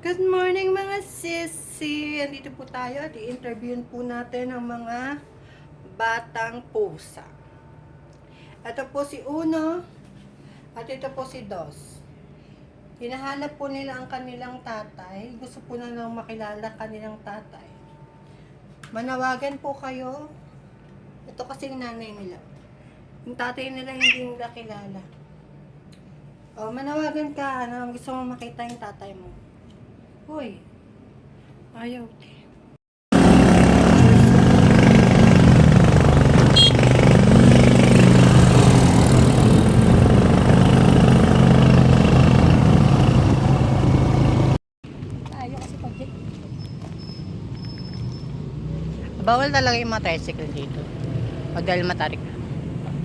Good morning mga sisi! Andito po tayo at i-interviewin po natin ang mga batang pusa. Ito po si Uno at ito po si Dos. Hinahanap po nila ang kanilang tatay. Gusto po na lang makilala ang kanilang tatay. Manawagan po kayo. Ito kasi yung nanay nila. Yung tatay nila hindi nila kilala. O, manawagan ka na gusto mo makita yung tatay mo. Hoy, ayaw. Ayaw kasi pag Bawal talaga yung mga tricycle dito. Pag dahil matarik.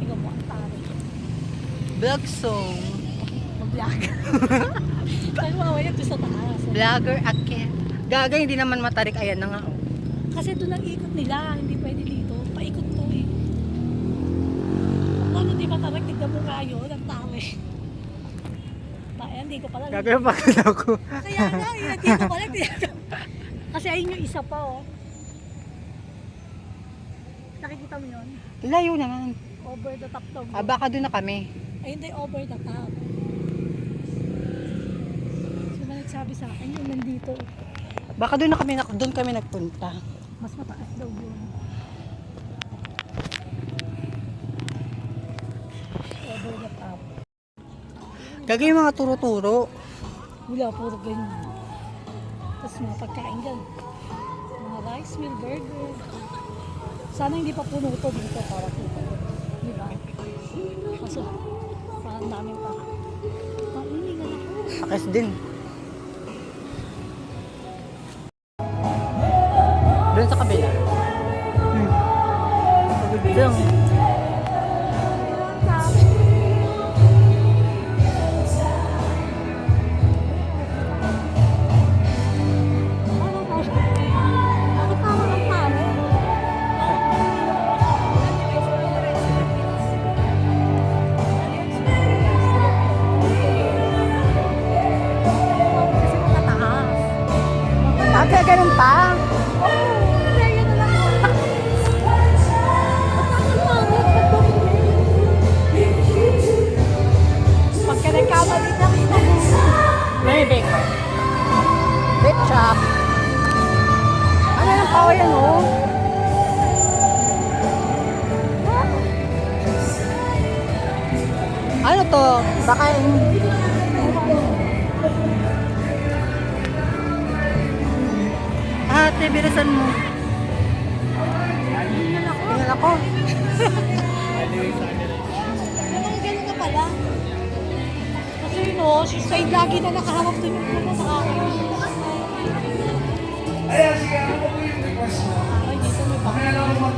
tingnan mo ang tarik. Vlog song. Mag-vlog. Tayo mamaya doon sa taas. Vlogger again. Gaga, hindi naman matarik. Ayan na nga. Oh. Kasi doon ang ikot nila. Hindi pwede dito. Paikot to eh. Ano di matarik? Tignan mo nga yun. Ang tarik. Hindi ko pala. Gaga, bakit ako? Kaya nga, hindi ko pala. Kasi ayun yung isa pa oh. Nakikita mo yun? Layo naman. Over the top to. Baka doon na kami. Ay hindi, over the top. Sino nagsabi sa akin yung nandito? Baka doon na kami, doon kami nagpunta. Mas mataas daw yun. Over the top. Gaga yung mga turo-turo. Wala, puro ganyan. Tapos mga pagkain dyan. Mga rice meal, burger. Sana hindi pa puno ito dito para kita. Di ba? Kaso, parang namin pa. Paulingan ako. Akes din. Doon sa kabila. Pagod lang. Kaya ganun pa. Pagka nagkamali na kita mo. Maybe. Big chop. Ano yung power yan, oh? Ano to? Baka yung... Ate, bilisan mo. Tingnan ako. Ganun ka pala. Kasi no, si Said lagi na nakahawak doon yung mga nakakainis. Ay, dito may pangalaman.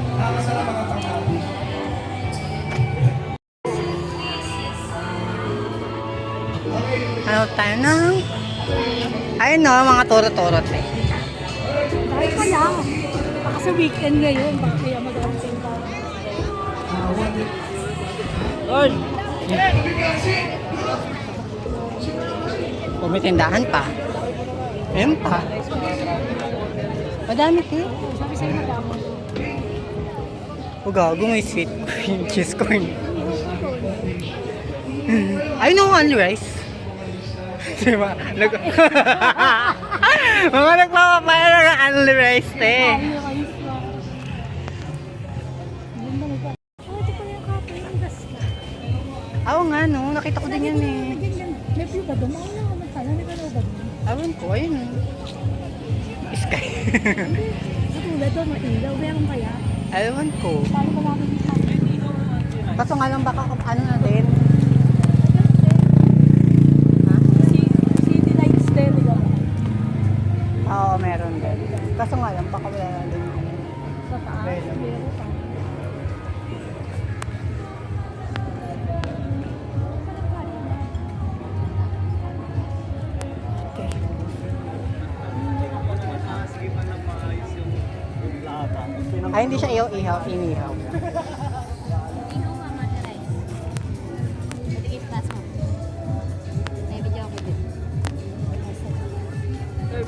Ano tayo na? Ayun no, mga turo-turot eh. Dahil pa lang. Baka sa weekend ngayon, baka kaya mag-aantay pa. Lord! Kung may tindahan pa. Ayun pa. Madami eh. Sabi sa'yo na damo. O gago, may sweet cream cheese corn. Ayun no, only rice. Diba? Mga nagpapapaya ng only rice eh. Oo nga no, nakita ko din yan eh. May view ba doon? Ano naman sana? May gano'n ba doon? Awan ko, ayun. Sky. Katulad doon, mailaw. Meron kaya? Awan ko. Paano ba namin yung sabi? Kaso nga lang baka ano na din. Ha? City lights din, di ba? Oo, meron din. Kaso nga lang baka wala na din. Sa taas, Meron. meron pa. Okay. Ay, hindi siya ihaw, inihaw.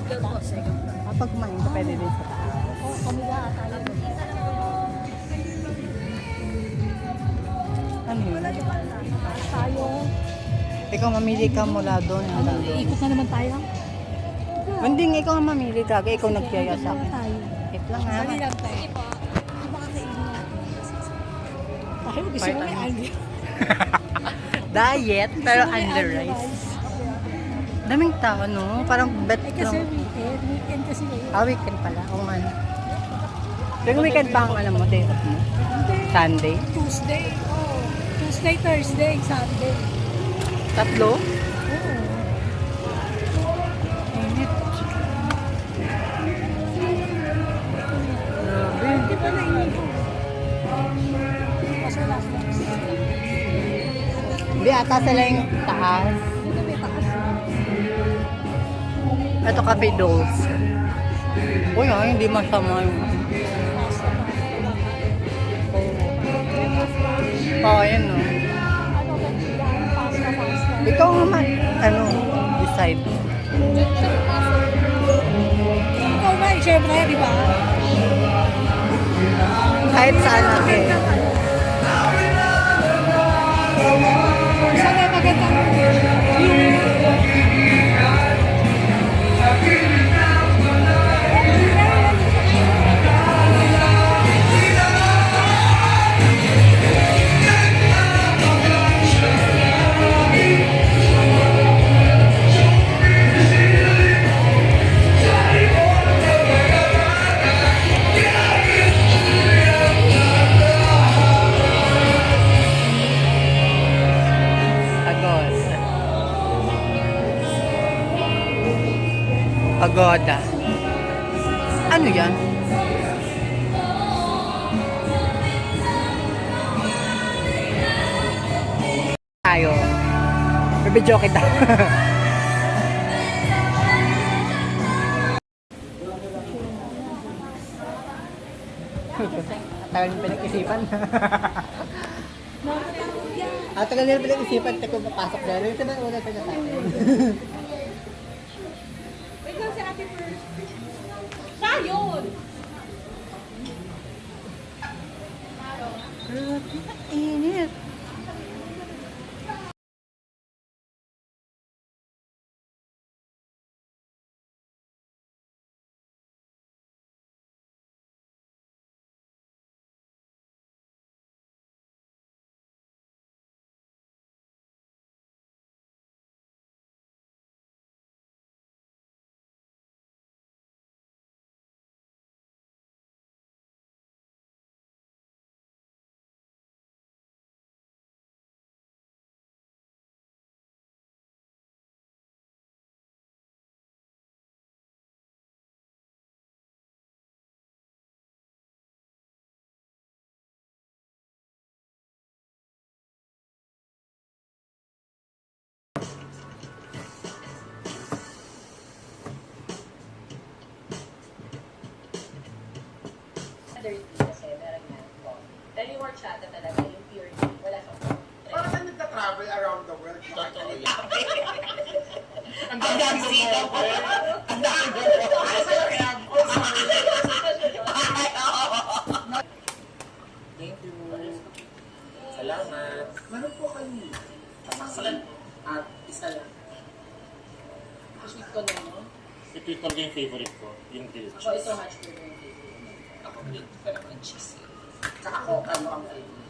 floor po, second floor. Kapag kumain ka, pwede din sa taas. Oo, kami lahat tayo. Ano yun? Tayo. Ikaw mamili ka mula doon. Ano, ikot na naman tayo. Hindi, ikaw ang mamili talaga. Ikaw nagyaya sa akin. Tayo. Wait lang ha. Dali lang tayo. Hindi ba kakainin natin? Tayo, gusto mo may angry. Diet, pero under rice. Daming tao, no? Parang bet Eh kasi lang. weekend kasi ngayon. Weekend pala. O man. Yung weekend pa ang alam mo, day off mo? Hindi. Sunday? Tuesday. Oh. Tuesday, Thursday, Sunday. Tatlo? Oo. Init. Grabe. Hindi pa nainin ko. Kaso last time. Hindi ata sila yung taas. Hindi may taas. Ito cafe dolls. Uy, hindi masama yung... Oo, yun no. Ano ba yan? Pasta. Ikaw naman, ano, decide. Ikaw nga, syempre, di ba? Kahit saan natin. Saan ay magandang Pagod. Pagoda. Ano yan? Tayo. Bibidyo kita. Tagal yung pinag-isipan. Tagal nila pinag-isipan, kung papasok dahil. Ito na una sa natin. Wait lang si ate first. Sayon! Init. Dirty kasi, meron nga. Pero yung horchata talaga, yung pure, wala siyang Parang ka nagta-travel around the world. Totoo yan. Ang dami sila po. Ang dami po. Thank you. Salamat. Meron po kayo. Excellent. At isa lang. sweet ko na, no? Ito yung talaga yung favorite ko. Yung grilled Ako ito cheese. much better yung favorite. Ako grilled pero ang cheesy. Tsaka ako, ano ang favorite.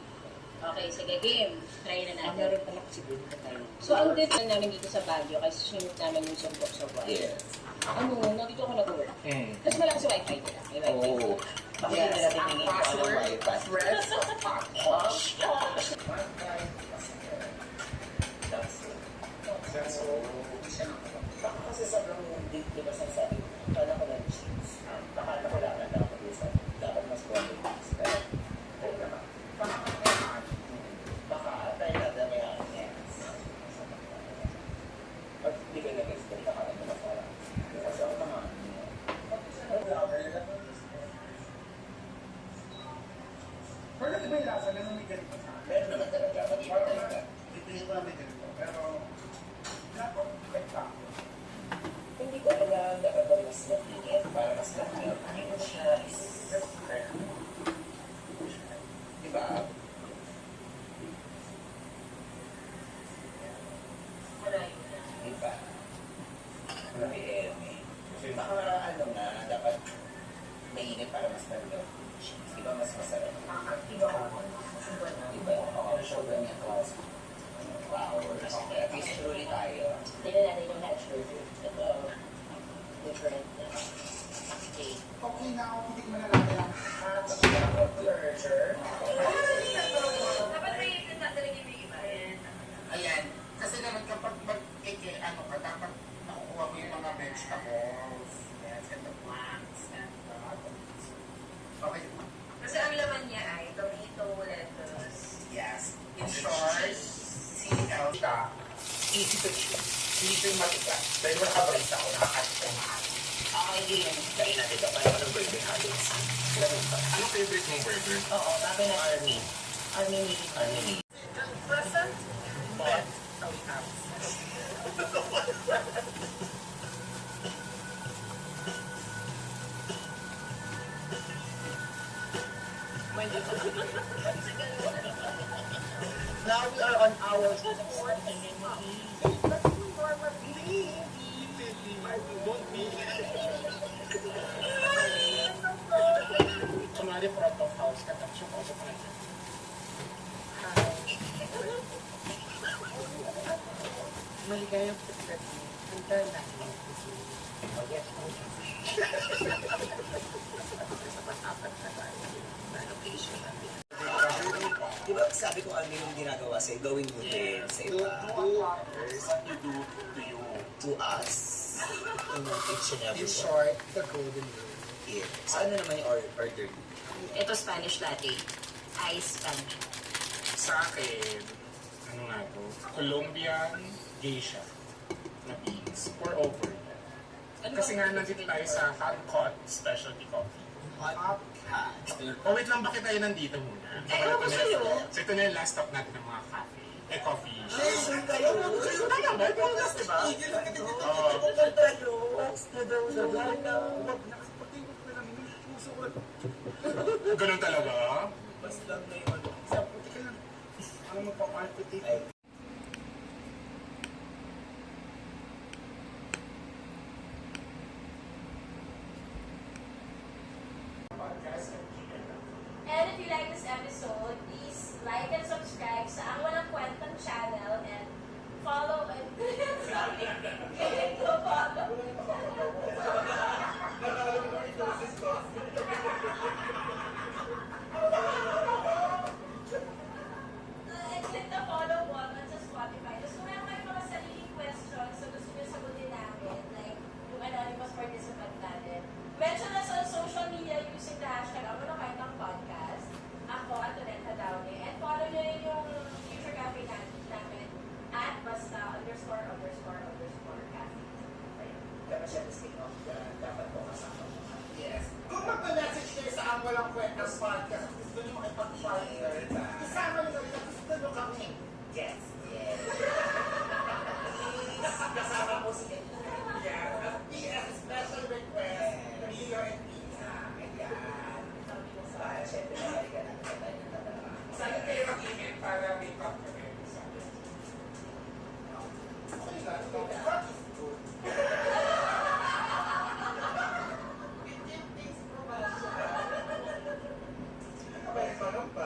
Okay, sige, game. Try na natin. Meron pala kasi din tayo. So, ang difference namin dito sa Baguio, kasi sinunod namin yung sumpok-sumpok. Yes. Ano, nandito ako nag-work. Mm. Kasi malakas yung wifi nila. May wifi. Oh. Bakit Yes. hindi nila tinigil Ang ko alam password. wifi? Password. That's all. Kasi sobrang di ba sa sabi, kala ko lang cheese. Baka ko lang na dapat isa. Dapat mas quality. Pero, ayun naman. Baka tayo na dami ang yes. Pag di ka nag-expect, baka na masarap. Kasi ako naman. Pero iba yung lasa, ganun may ganito. Meron naman talaga. Mag-iba talaga. Hindi ko namin ganito. Pero, dapat, spektakulo. Hindi ko alam na nakagawa mas mainit, para mas mainit siya is diba? Diba? Marami kasi baka ano nga, dapat mainit para mas malulog. Diba mas masarap? Diba? Diba? Oo, show them yung class. Wow, okay, at least truly tayo. Tingnan natin yung hatch burger. Ito, different cake. Okay na ako, hindi mo na lang. Burger. Dapat may talaga yung iba. Ayan, kasi naman kapag ano ka, dapat nakukuha mo yung mga vegetables. Yes, and the plants. And okay. Kasi ang laman niya ay tomato, lettuce. Yes. In short, CL siya. Easy to chew. Hindi siya yung matigas. Dahil wala ka-brace ako, nakakasip ko na. Okay, yun. Kain natin ito. Paano ng burger halos? Anong favorite mong burger? Oo, sabi ng Army. Army. Present? But, Now we are on our kunwari front of house ka, tapos yung kausap ka na. maligayang pagkati. Handa natin. Oh, yes. Sa patapat na tayo. Na location natin. Di ba sabi ko ano yung ginagawa sa'yo, gawin mo din sa iba. What you do to you. To us. To each and every In one. short, the golden rule. Yeah. So ano naman yung order? Ito Spanish latte. Ice Spanish. Sa akin, ano nga to? Colombian geisha na beans. Pour over. Kasi nga nandito tayo sa Hot Pot Specialty Coffee. Hot hat. Oh, wait lang, bakit tayo nandito muna? Ewan ko sa'yo. So ito na yung last stop natin ng mga cafe. Coffee shop. Sure kayo. Kaya ba? Bukas, diba? Oo. Ganun talaga? Basta lang na yung ano. Puti ka lang. Ano magpapalpitate? And if you like this episode, please like and subscribe sa Ang Walang Kwentang channel and follow and click the follow. And click the follow button sa Spotify. Tapos kung meron kayong mga sariling questions na gusto nyo sagutin namin, like yung anonymous participant natin, mention us on social media using the hashtag Ang Walang Kwentang Podcast. Ako, Antonetta Daune. And follow nyo rin yung future cafe namin at basta ____ cafe. Dapat siya speak of dapat po kasama mo. Yes. Kung magpa-message kayo sa Ang Walang Kwentang Podcast, gusto nyo makipag-partner, isama nyo kami, gusto nyo kami. Yes. Yes. Kasama po si Yeah. At PS, special request, Rio and Pizza. Ayan. Para syempre nabalikan natin na tayo ng dalawa. Saan kayo mag-email para may up kami? Okay lang. What is good?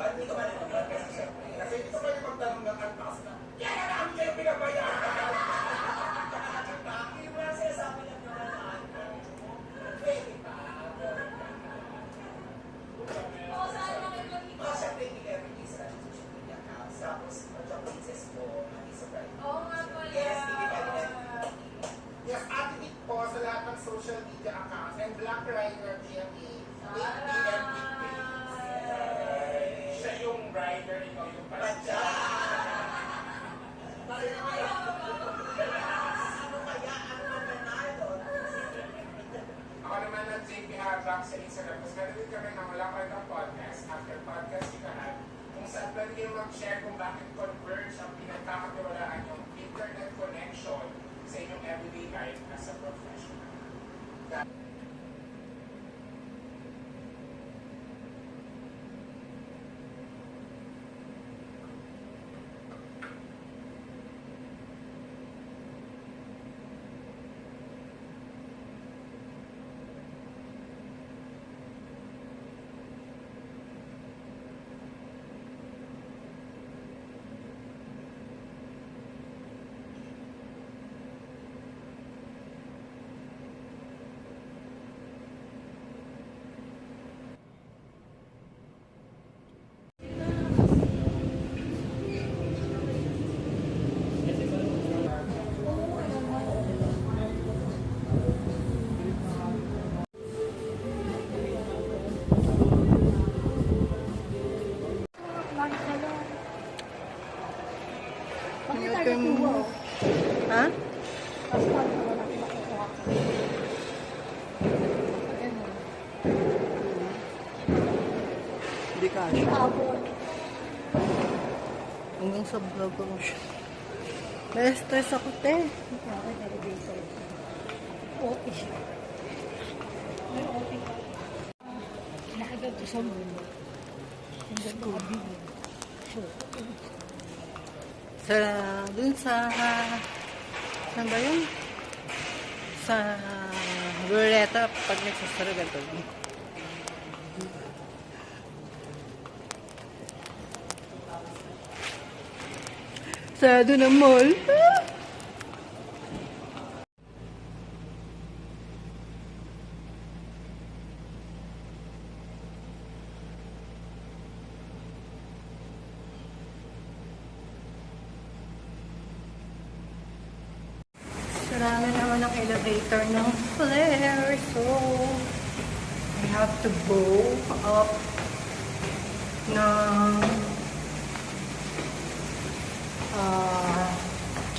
Hindi ko ba naman kasi syempre. Kasi hindi ko pwede magtanong ng antas na, kaya namin kayo pinabayaan! Hindi mo lang sinasabi lang naman ano. Pwede pa. Oo, saan naman kayo makikita? Oh, syempre hindi everything sa social media accounts. Tapos, yung princess ko, mag-subscribe. Oo nga pala. Yes, hindi ka din. Yes, atin po sa lahat ng social media accounts and Black Rider GMA. 8 p.m. Siya yung rider, ikaw yung pasja. Ako naman ang JP Habak sa Instagram. Tapos meron din kami ng Walang Kwentang Podcast, After Podcast Ikahan, kung saan pwede kayo mag-share kung bakit Converge ang pinagkakatiwalaan yung internet connection sa inyong everyday life as a professional. Hindi kasha. Abot. Hanggang sa vlog siya. May stress ako, te. Okay, elevator. Okay siya. May okay ka. Nakaganto sa mundo. Hanggang nakabili. Sure. Sa, dun sa, saan ba yun? Sa Loretta, pag nagsasaragan to. Sarado na mall. Sarado naman ang elevator ng Flair. So, I have to go up ng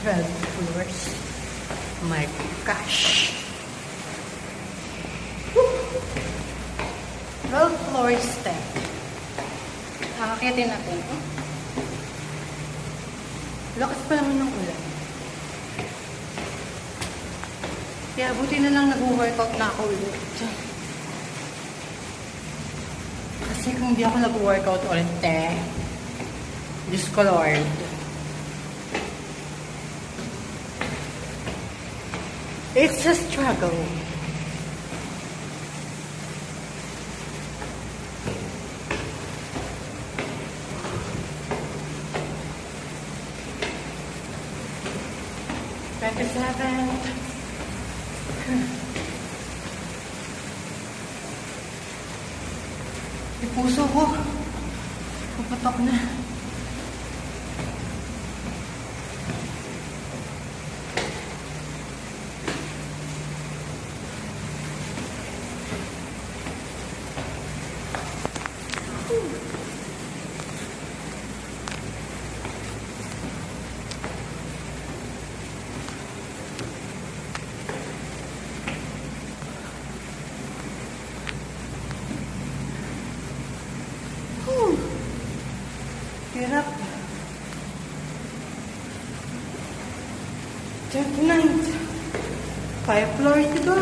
12 floors. My gosh. 12 floors step. Akitin natin. Lakas pa naman ng ulan. Kaya buti na lang nag-workout na ako ulit. Kasi kung di ako nag-workout ulit, Diyos ko Lord. It's a struggle. Yung puso ko. Puputok na. Hirap. 39. 5 floors to go.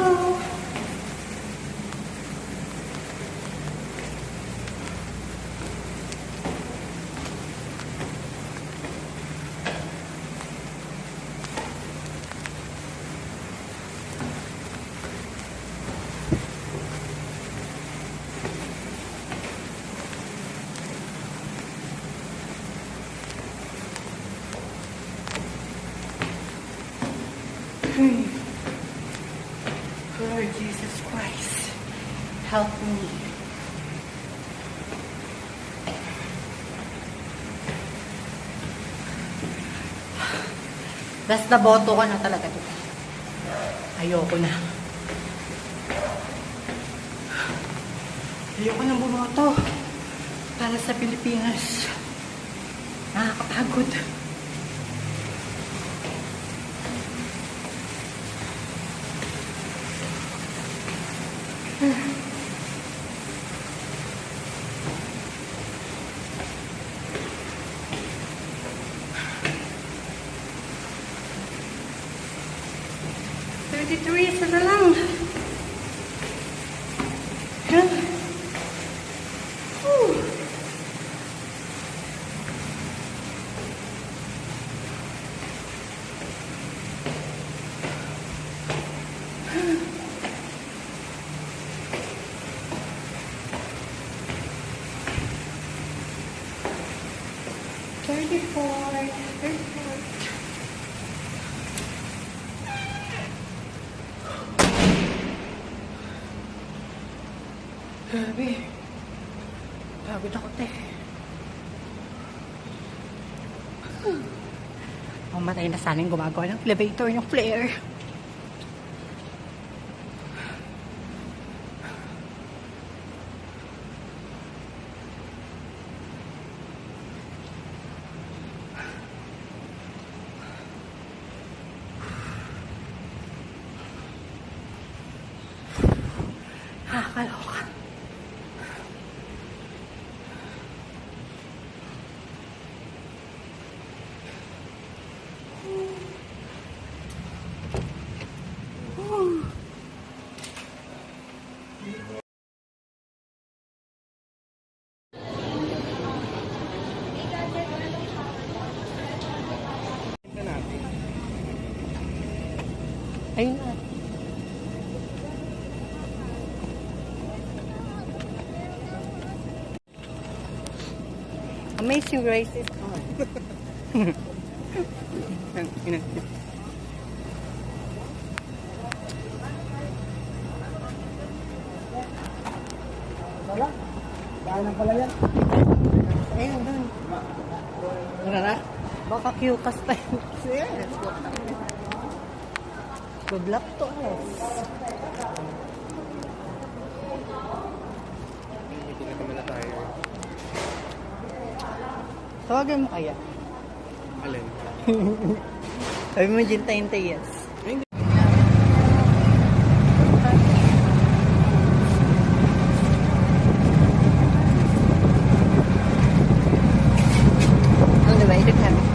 Lord Jesus Christ, help me. Basta boto ko na talaga to. Ayoko na. Ayoko na bumoto para sa Pilipinas. Nakakapagod. Isa na lang. Grabe. Pagod ako, te. Mamatay na sana yung gumagawa ng elevator yung flare. Nakakaloka. Ayun na. Amazing Grace is on. Wala. Dahil na pala yan. Ayun dun. Tara. Baka QCAS pa yun. Yes. Good luck to us. Hindi na naman na tayo. Tawagan mo kaya? Alin? Sabi mo dyan tayo yes. On the way to Kevin.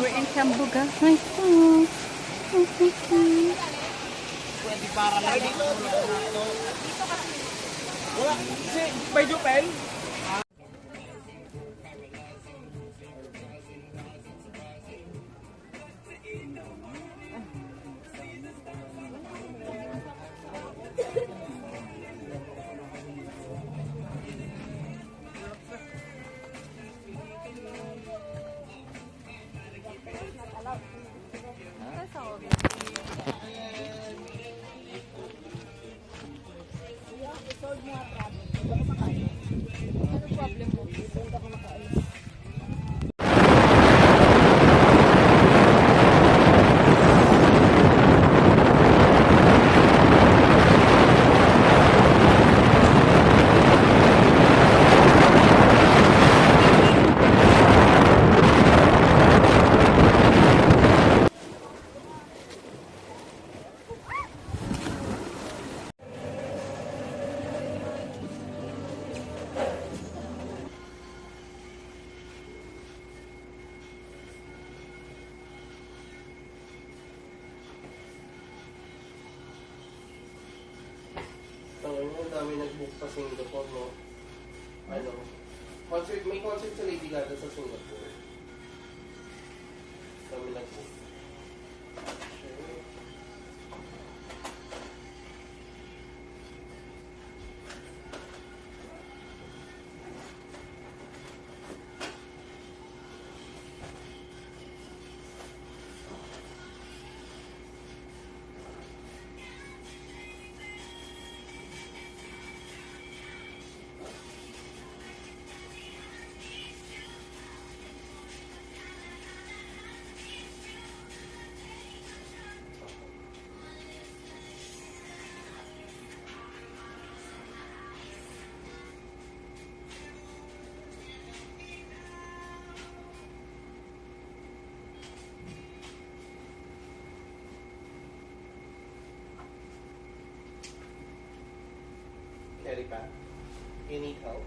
We're in Sambuga right now. Wala. Si, may Jupel? Ang dami nag-book pa Singapore, no? Ano? Concert, may concert sa Lady Gaga sa Singapore. Dami nag-book. Erika, you need help?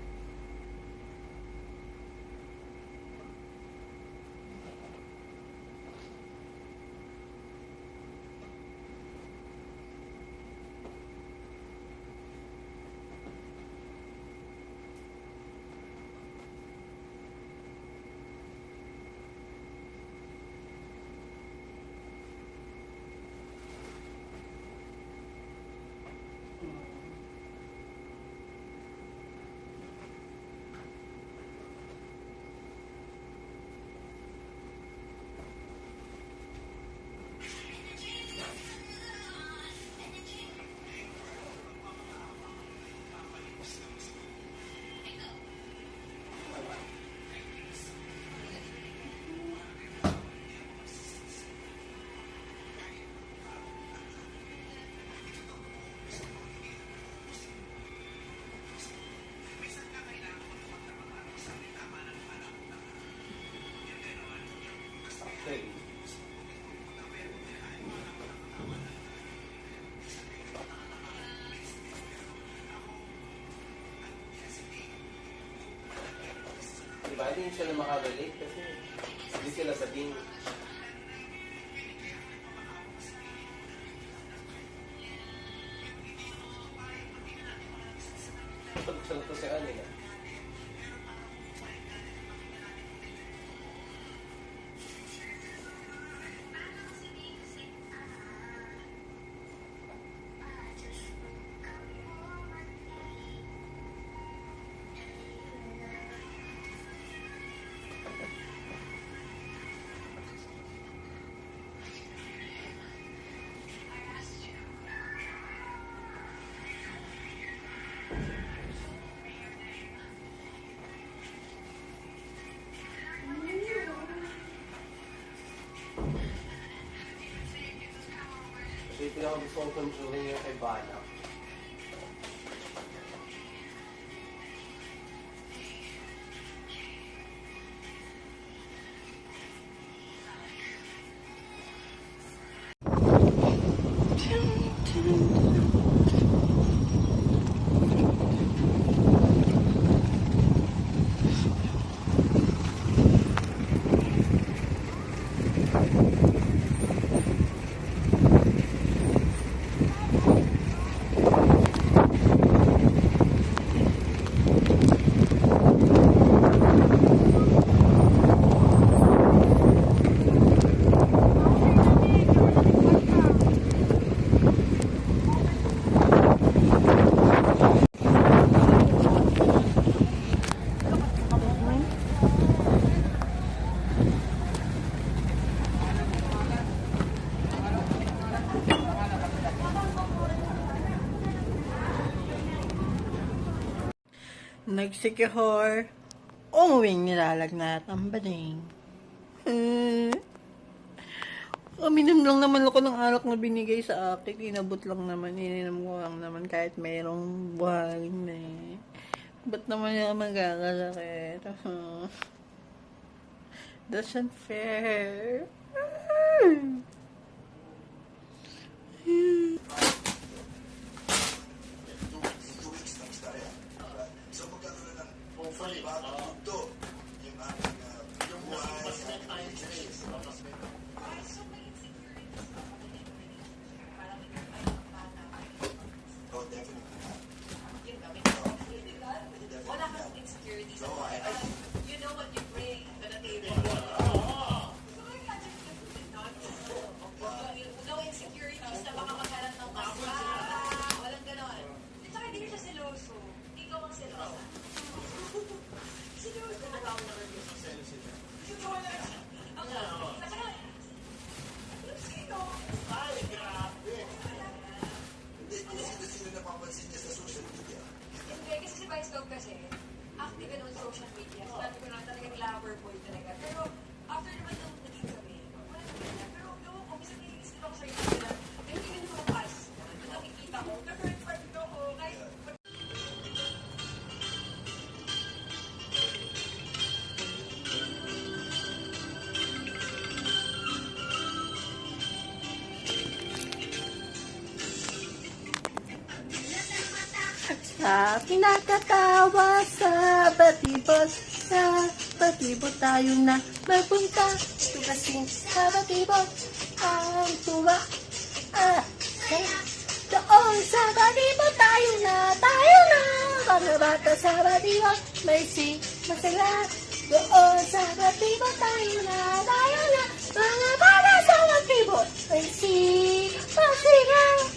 tsaka hindi sila makarelate kasi hindi sila sa team. Pag-sal to si Anil. Kasi yung pinaka-gusto kong conjuring yung kay Bana. Nagsikihor. Umuwing nilalagnat ang bading. Uminom lang naman ako ng alak na binigay sa akin. Inabot lang naman. Ininom ko lang naman kahit mayroong buhangin na eh. Ba't naman yung magkakasakit? That's unfair. Wala kang insecurity sa you know what you bring to the table. No insecurities na baka magkaroon ng masma. Walang ganon. At saka hindi siya seloso. Ikaw ang selosa. Seloso. Ano ako na-review sa seloso niya? At saka, sino? Ay, grabe. Hindi sino napapansin niya sa social media. Hindi, kasi si Vice Dog kasi, active on social media. Sabi ko na talagang lover boy talaga. Pero, after naman nung naging kami, wala na ganyan. Pero, ewan ko, minsan nililisip ako sa YouTube na, may feeling ko pas, na nakikita ko, na-hurt part ko ako, kahit, Sa pinakatawa sa batibot, sa batibot tayo na magpunta. Ito kasing sa batibot ang tuwa. Doon sa batibot tayo na. Mga bata sa batibot may masala. Doon sa batibot tayo na. Mga bata sa batibot may masala.